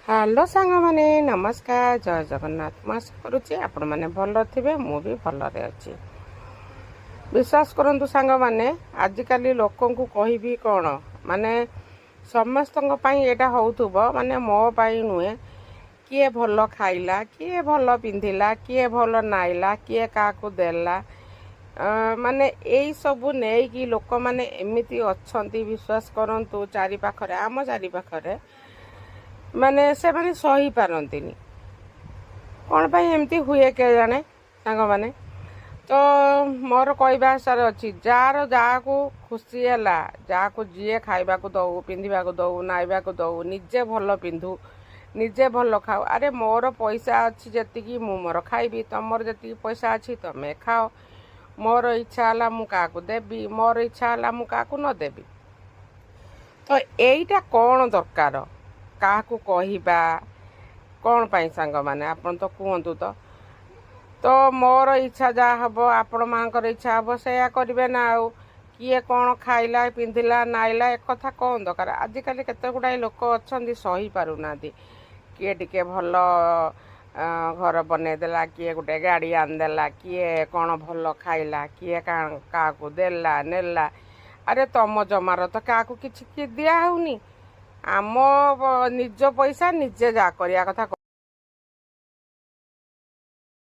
Hello सांग माने नमस्कार जय जगन्नाथ मैं आशा करुच्ची आपण मैंने भल थे मु भी भलरे अच्छी। विश्वास करंतु सांग माने आजिकल लोक कहबी कौन माने समस्त यहाँ होतुब माने मो पाई नुहे किए भल खाइला किए भल पिंधिला किए भल नाइला किए क्या देला माने यही सबू नहीं लोक मैंने एमती अच्छा विश्वास करंतु चारि पाखरे आम चारि पाखरे माने से माने सही पारंतिनी कौन पाई एमती हुए के जाने सांग माने तो मोर कहवा सार अच्छी जार जहाँ को खुशी है जहाँ को जी खाइबा दऊ पिंधा दऊ नाइबा दऊ निजे भल पिंधु निजे भल खाओ। अरे मोर पैसा अच्छी जी मु मोर खाइबी तुमर जी पैसा अच्छी तुम खाओ मोर इच्छा है मु क्या देवी मोर इच्छा है मु क्या न देवी। तो यहीटा कौन दरकार क्या कहवा कौन पाई सांग माने आपन तो कहतु तो मोर इच्छा जहाँ हम आपण मानकर इच्छा हम से करेंगे ना आउ किए कौन खाइला पिंधिला नाइला एक कथा कौन दरकार। आजिकल केते गुड़ाए लोक अच्छा सही पारुना किए टिके भल घर बनईदेला किए गोटे गाड़ी आनदेला किए कौन भल खाइला किए क्या देला नेला। अरे तुम जमार तो क्या किसी दिया होनी आम निज पैसा निजे जा करिया कथा।